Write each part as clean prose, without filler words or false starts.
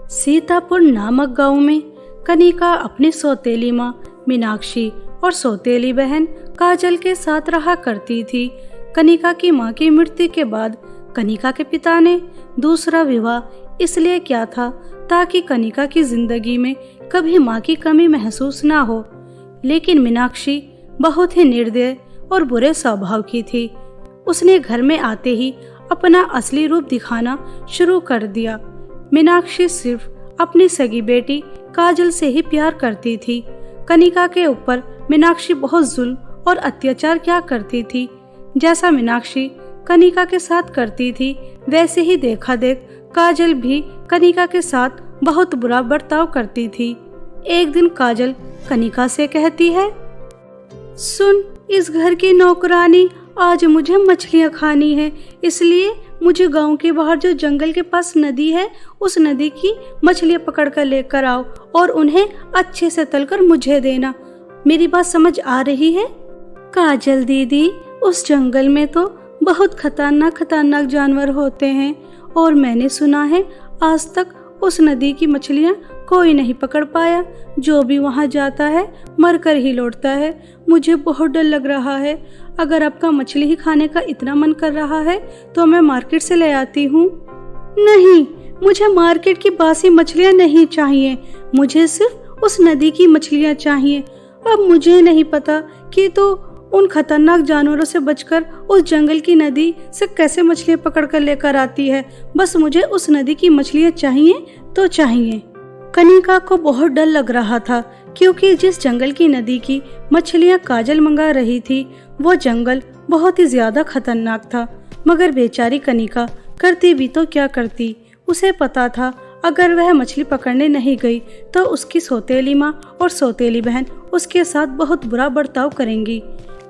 सीतापुर नामक गांव में कनिका अपनी सौतेली माँ मीनाक्षी और सौतेली बहन काजल के साथ रहा करती थी। कनिका की माँ की मृत्यु के बाद कनिका के पिता ने दूसरा विवाह इसलिए किया था ताकि कनिका की जिंदगी में कभी माँ की कमी महसूस ना हो। लेकिन मीनाक्षी बहुत ही निर्दय और बुरे स्वभाव की थी। उसने घर में आते ही अपना असली रूप दिखाना शुरू कर दिया। मीनाक्षी सिर्फ अपनी सगी बेटी काजल से ही प्यार करती थी। कनिका के ऊपर मीनाक्षी बहुत जुल्म और अत्याचार किया करती थी। जैसा मीनाक्षी कनिका के साथ करती थी वैसे ही देखा देख काजल भी कनिका के साथ बहुत बुरा बर्ताव करती थी। एक दिन काजल कनिका से कहती है, सुन, इस घर की नौकरानी, आज मुझे मछलियाँ खानी है, इसलिए मुझे गांव के बाहर जो जंगल के पास नदी है उस नदी की मछलियाँ पकड़ कर लेकर आओ और उन्हें अच्छे से तलकर मुझे देना। मेरी बात समझ आ रही है? काजल दीदी, उस जंगल में तो बहुत खतरनाक जानवर होते हैं और मैंने सुना है आज तक उस नदी की मछलियाँ कोई नहीं पकड़ पाया। जो भी वहाँ जाता है मरकर ही लौटता है। मुझे बहुत डर लग रहा है। अगर आपका मछली ही खाने का इतना मन कर रहा है तो मैं मार्केट से ले आती हूँ। नहीं, मुझे मार्केट की बासी मछलियाँ नहीं चाहिए, मुझे सिर्फ उस नदी की मछलियाँ चाहिए। अब मुझे नहीं पता कि तो उन खतरनाक जानवरों से बचकर उस जंगल की नदी से कैसे मछलियाँ पकड़ कर लेकर आती है। बस मुझे उस नदी की मछलियाँ चाहिए तो चाहिए। कनिका को बहुत डर लग रहा था क्योंकि जिस जंगल की नदी की मछलियाँ काजल मंगा रही थी वो जंगल बहुत ही ज्यादा खतरनाक था। मगर बेचारी कनिका करती भी तो क्या करती। उसे पता था अगर वह मछली पकड़ने नहीं गई तो उसकी सौतेली माँ और सौतेली बहन उसके साथ बहुत बुरा बर्ताव करेंगी।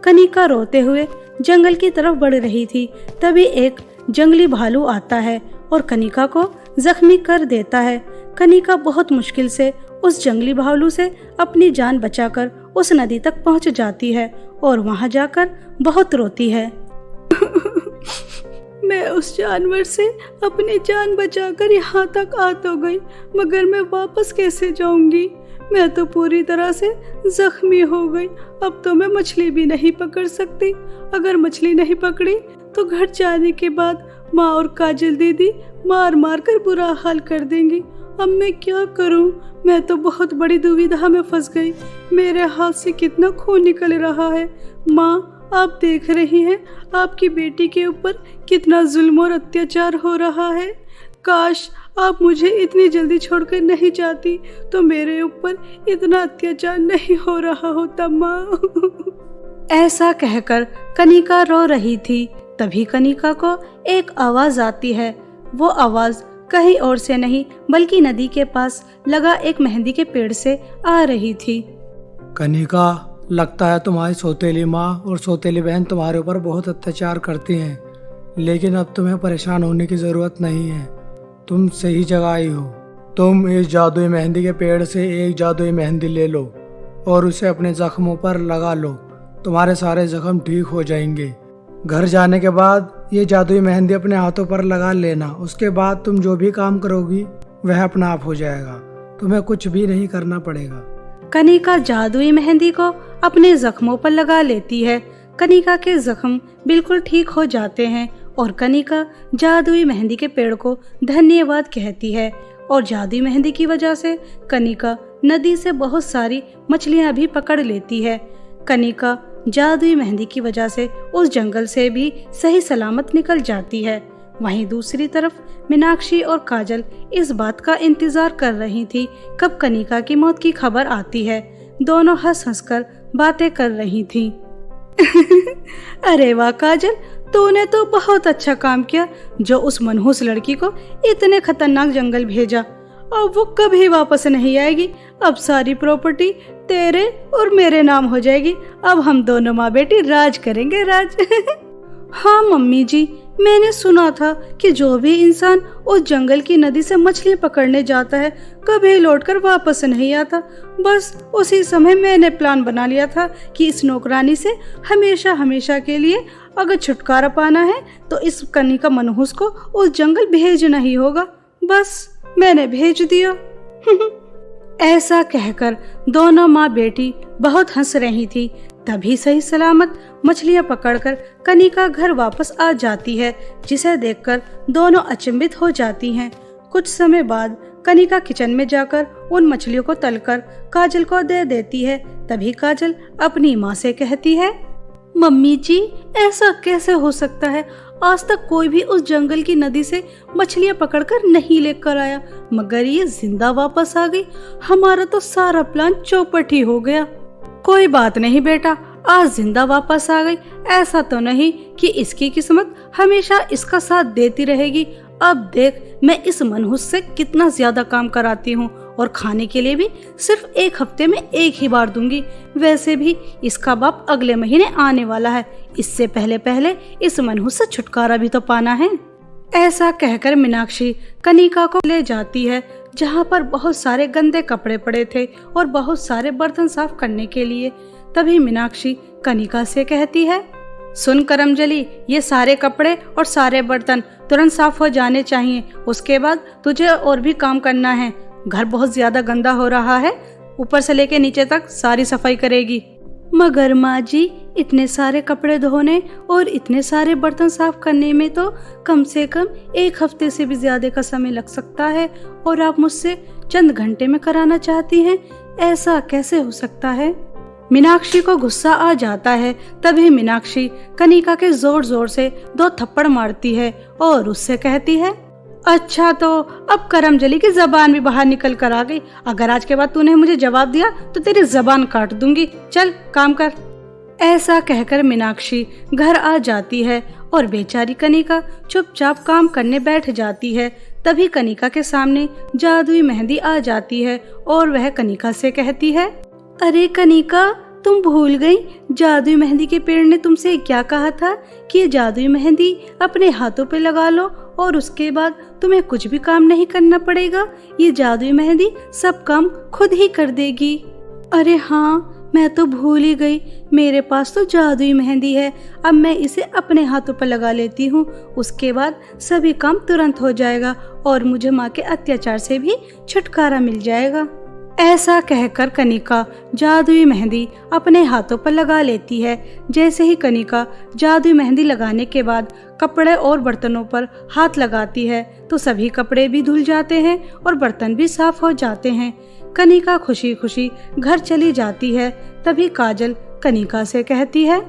कनिका रोते हुए जंगल की तरफ बढ़ रही थी। तभी एक जंगली भालू आता है और कनिका को जख्मी कर देता है। कनिका बहुत मुश्किल से उस जंगली भालू से अपनी जान बचाकर उस नदी तक पहुंच जाती है और वहां जाकर बहुत रोती है। मैं उस जानवर से अपनी जान बचाकर यहाँ तक आ तो गई, मगर मैं वापस कैसे जाऊंगी? मैं तो पूरी तरह से जख्मी हो गई। अब तो मैं मछली भी नहीं पकड़ सकती। अगर मछली नहीं पकड़ी तो घर जाने के बाद माँ और काजल दीदी मार मार कर बुरा हाल कर देंगी। अब मैं क्या करूं? मैं तो बहुत बड़ी दुविधा में फंस गई। मेरे हाथ से कितना खून निकल रहा है। माँ, आप देख रही हैं आपकी बेटी के ऊपर कितना जुल्म और अत्याचार हो रहा है। काश आप मुझे इतनी जल्दी छोड़कर नहीं जाती तो मेरे ऊपर इतना अत्याचार नहीं हो रहा होता माँ। ऐसा कहकर कनिका रो रही थी। तभी कनिका को एक आवाज आती है। वो आवाज कहीं और से नहीं बल्कि नदी के पास लगा एक मेहंदी के पेड़ से आ रही थी। कनिका, लगता है तुम्हारी सौतेली माँ और सौतेली बहन तुम्हारे ऊपर बहुत अत्याचार करती हैं, लेकिन अब तुम्हें परेशान होने की जरूरत नहीं है। तुम सही जगह आई हो। तुम इस जादुई मेहंदी के पेड़ से एक जादुई मेहंदी ले लो और उसे अपने जख्मों पर लगा लो। तुम्हारे सारे जख्म ठीक हो जाएंगे। घर जाने के बाद ये जादुई मेहंदी अपने हाथों पर लगा लेना। उसके बाद तुम जो भी काम करोगी वह अपना आप हो जाएगा। तुम्हें कुछ भी नहीं करना पड़ेगा। कनिका जादुई मेहंदी को अपने जख्मों पर लगा लेती है। कनिका के जख्म बिल्कुल ठीक हो जाते हैं और कनिका जादुई मेहंदी के पेड़ को धन्यवाद कहती है। और जादुई मेहंदी की वजह से कनिका नदी से बहुत सारी मछलियां भी पकड़ लेती है। कनिका जादुई मेहंदी की वजह से उस जंगल से भी सही सलामत निकल जाती है। वहीं दूसरी तरफ मीनाक्षी और काजल इस बात का इंतजार कर रही थी कब कनिका की मौत की खबर आती है। दोनों हंस हंसकर बातें कर रही थीं। अरे वाह काजल, तूने तो बहुत अच्छा काम किया जो उस मनहूस लड़की को इतने खतरनाक जंगल भेजा। अब वो कभी वापस नहीं आएगी। अब सारी प्रॉपर्टी तेरे और मेरे नाम हो जाएगी। अब हम दोनों माँ बेटी राज करेंगे, राज। हाँ मम्मी जी, मैंने सुना था कि जो भी इंसान उस जंगल की नदी से मछली पकड़ने जाता है कभी लौटकर वापस नहीं आता। बस उसी समय मैंने प्लान बना लिया था कि इस नौकरानी से हमेशा हमेशा के लिए अगर छुटकारा पाना है तो इस कनिका मनहूस को उस जंगल भेजना ही होगा। बस मैंने भेज दिया। ऐसा कहकर दोनों माँ बेटी बहुत हंस रही थी। तभी सही सलामत मछलियाँ पकड़कर कनिका घर वापस आ जाती है, जिसे देखकर दोनों अचंभित हो जाती हैं। कुछ समय बाद कनिका किचन में जाकर उन मछलियों को तलकर काजल को दे देती है। तभी काजल अपनी माँ से कहती है, मम्मी जी, ऐसा कैसे हो सकता है? आज तक कोई भी उस जंगल की नदी से मछलियाँ पकड़कर नहीं लेकर आया, मगर ये जिंदा वापस आ गई। हमारा तो सारा प्लान चौपट ही हो गया। कोई बात नहीं बेटा, आज जिंदा वापस आ गई। ऐसा तो नहीं कि इसकी किस्मत हमेशा इसका साथ देती रहेगी। अब देख, मैं इस मनहूस से कितना ज्यादा काम कराती हूँ, और खाने के लिए भी सिर्फ एक हफ्ते में एक ही बार दूंगी। वैसे भी इसका बाप अगले महीने आने वाला है। इससे पहले पहले इस मनहूस से छुटकारा भी तो पाना है। ऐसा कहकर मीनाक्षी कनिका को ले जाती है, जहाँ पर बहुत सारे गंदे कपड़े पड़े थे और बहुत सारे बर्तन साफ करने के लिए। तभी मीनाक्षी कनिका से कहती है, सुन करमजली, ये सारे कपड़े और सारे बर्तन तुरंत साफ हो जाने चाहिए। उसके बाद तुझे और भी काम करना है। घर बहुत ज्यादा गंदा हो रहा है, ऊपर से लेके नीचे तक सारी सफाई करेगी। मगर माँ जी, इतने सारे कपड़े धोने और इतने सारे बर्तन साफ करने में तो कम से कम एक हफ्ते से भी ज्यादा का समय लग सकता है, और आप मुझसे चंद घंटे में कराना चाहती हैं। ऐसा कैसे हो सकता है? मीनाक्षी को गुस्सा आ जाता है। तभी मीनाक्षी कनिका के जोर जोर से 2 थप्पड़ मारती है और उससे कहती है, अच्छा तो अब करमजली की जबान भी बाहर निकल कर आ गई। अगर आज के बाद तूने मुझे जवाब दिया तो तेरी जबान काट दूंगी। चल काम कर। ऐसा कहकर मीनाक्षी घर आ जाती है और बेचारी कनिका चुपचाप काम करने बैठ जाती है। तभी कनिका के सामने जादुई मेहंदी आ जाती है और वह कनिका से कहती है, अरे कनिका, तुम भूल गई? जादुई मेहंदी के पेड़ ने तुमसे क्या कहा था कि ये जादुई मेहंदी अपने हाथों पे लगा लो और उसके बाद तुम्हें कुछ भी काम नहीं करना पड़ेगा। ये जादुई मेहंदी सब काम खुद ही कर देगी। अरे हाँ, मैं तो भूल ही गई। मेरे पास तो जादुई मेहंदी है। अब मैं इसे अपने हाथों पर लगा लेती हूँ। उसके बाद सभी काम तुरंत हो जाएगा और मुझे माँ के अत्याचार से भी छुटकारा मिल जाएगा। ऐसा कहकर कनिका जादुई मेहंदी अपने हाथों पर लगा लेती है। जैसे ही कनिका जादुई मेहंदी लगाने के बाद कपड़े और बर्तनों पर हाथ लगाती है तो सभी कपड़े भी धुल जाते हैं और बर्तन भी साफ हो जाते हैं। कनिका खुशी खुशी घर चली जाती है। तभी काजल कनिका से कहती है,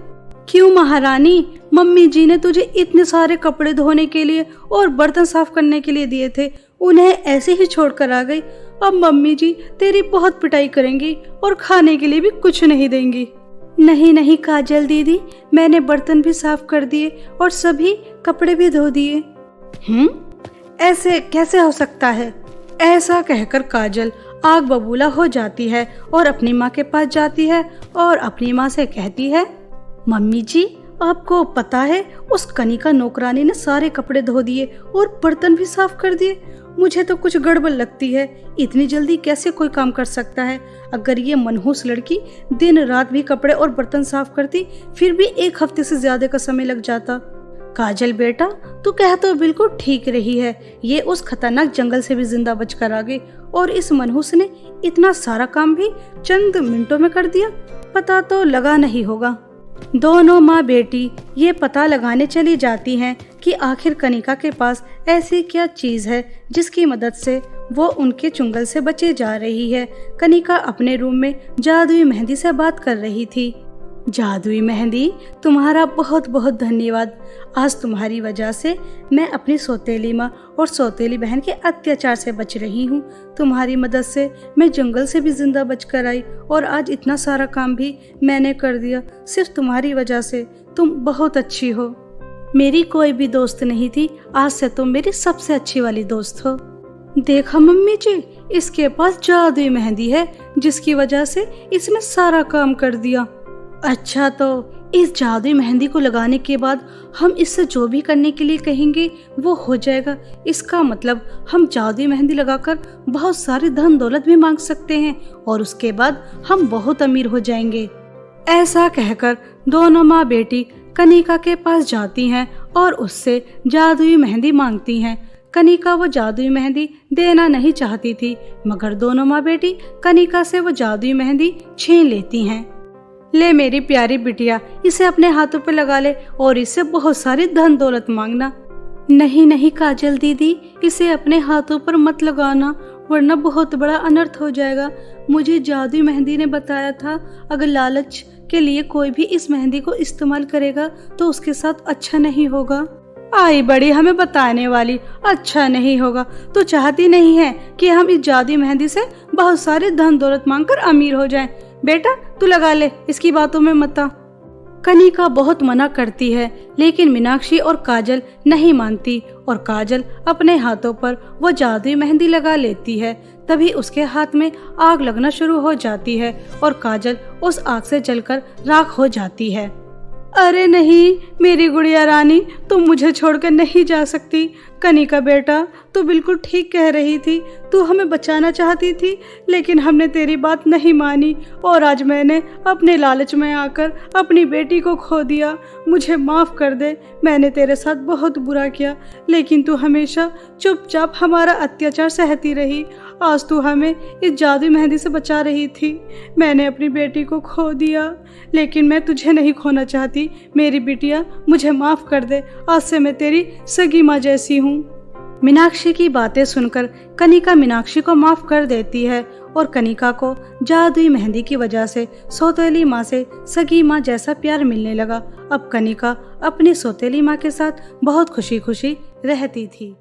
क्यों महारानी, मम्मी जी ने तुझे इतने सारे कपड़े धोने के लिए और बर्तन साफ करने के लिए दिए थे, उन्हें ऐसे ही छोड़कर आ गई। अब मम्मी जी तेरी बहुत पिटाई करेंगी और खाने के लिए भी कुछ नहीं देंगी। नहीं नहीं काजल दीदी, मैंने बर्तन भी साफ कर दिए और सभी कपड़े भी धो दिए। ऐसे कैसे हो सकता है? ऐसा कहकर काजल आग बबूला हो जाती है और अपनी माँ के पास जाती है और अपनी माँ से कहती है, मम्मी जी, आपको पता है उस कनिका नौकरानी ने सारे कपड़े धो दिए और बर्तन भी साफ कर दिए। मुझे तो कुछ गड़बड़ लगती है। इतनी जल्दी कैसे कोई काम कर सकता है? अगर ये मनहूस लड़की दिन रात भी कपड़े और बर्तन साफ करती फिर भी एक हफ्ते से ज्यादा का समय लग जाता। काजल बेटा, तू कह तो बिल्कुल ठीक रही है। ये उस खतरनाक जंगल से भी जिंदा बचकर आ गई और इस मनहूस ने इतना सारा काम भी चंद मिनटों में कर दिया। पता तो लगा नहीं होगा। दोनों माँ बेटी ये पता लगाने चली जाती हैं कि आखिर कनिका के पास ऐसी क्या चीज है जिसकी मदद से वो उनके चुंगल से बचे जा रही है। कनिका अपने रूम में जादुई मेहंदी से बात कर रही थी। जादुई मेहंदी, तुम्हारा बहुत बहुत धन्यवाद। आज तुम्हारी वजह से मैं अपनी सौतेली माँ और सौतेली बहन के अत्याचार से बच रही हूँ। तुम्हारी मदद से मैं जंगल से भी जिंदा बचकर आई और आज इतना सारा काम भी मैंने कर दिया, सिर्फ तुम्हारी वजह से। तुम बहुत अच्छी हो। मेरी कोई भी दोस्त नहीं थी, आज से तुम मेरी सबसे अच्छी वाली दोस्त हो। देखा मम्मी जी, इसके पास जादुई मेहंदी है जिसकी वजह से इसने सारा काम कर दिया। अच्छा, तो इस जादुई मेहंदी को लगाने के बाद हम इससे जो भी करने के लिए कहेंगे वो हो जाएगा। इसका मतलब हम जादुई मेहंदी लगाकर बहुत सारी धन दौलत भी मांग सकते हैं और उसके बाद हम बहुत अमीर हो जाएंगे। ऐसा कहकर दोनों माँ बेटी कनिका के पास जाती हैं और उससे जादुई मेहंदी मांगती हैं। कनिका वो जादुई मेहंदी देना नहीं चाहती थी, मगर दोनों माँ बेटी कनिका से वो जादुई मेहंदी छीन लेती हैं। ले मेरी प्यारी बिटिया, इसे अपने हाथों पे लगा ले और इससे बहुत सारी धन दौलत मांगना। नहीं नहीं काजल दीदी, इसे अपने हाथों पर मत लगाना, वरना बहुत बड़ा अनर्थ हो जाएगा। मुझे जादुई मेहंदी ने बताया था, अगर लालच के लिए कोई भी इस मेहंदी को इस्तेमाल करेगा तो उसके साथ अच्छा नहीं होगा। आई बड़ी हमें बताने वाली, अच्छा नहीं होगा। तो चाहती नहीं है कि हम इस जादुई मेहंदी से बहुत सारे धन दौलत मांगकर अमीर हो जाएं। बेटा तू लगा ले, इसकी बातों में मत आ। कनिका बहुत मना करती है, लेकिन मीनाक्षी और काजल नहीं मानती और काजल अपने हाथों पर वो जादुई मेहंदी लगा लेती है। तभी उसके हाथ में आग लगना शुरू हो जाती है और काजल उस आग से जलकर राख हो जाती है। अरे नहीं मेरी गुड़िया रानी, तुम मुझे छोड़कर नहीं जा सकती। कनिका बेटा, तू बिल्कुल ठीक कह रही थी, तू हमें बचाना चाहती थी, लेकिन हमने तेरी बात नहीं मानी और आज मैंने अपने लालच में आकर अपनी बेटी को खो दिया। मुझे माफ़ कर दे, मैंने तेरे साथ बहुत बुरा किया, लेकिन तू हमेशा चुपचाप हमारा अत्याचार सहती रही। आज तू हमें इस जादुई मेहंदी से बचा रही थी। मैंने अपनी बेटी को खो दिया, लेकिन मैं तुझे नहीं खोना चाहती। मेरी बिटिया, मुझे माफ़ कर दे, आज से मैं तेरी सगी माँ जैसी हूँ। मीनाक्षी की बातें सुनकर कनिका मीनाक्षी को माफ़ कर देती है और कनिका को जादुई मेहंदी की वजह से सौतेली माँ से सगी माँ जैसा प्यार मिलने लगा। अब कनिका अपनी सौतेली माँ के साथ बहुत खुशी खुशी रहती थी।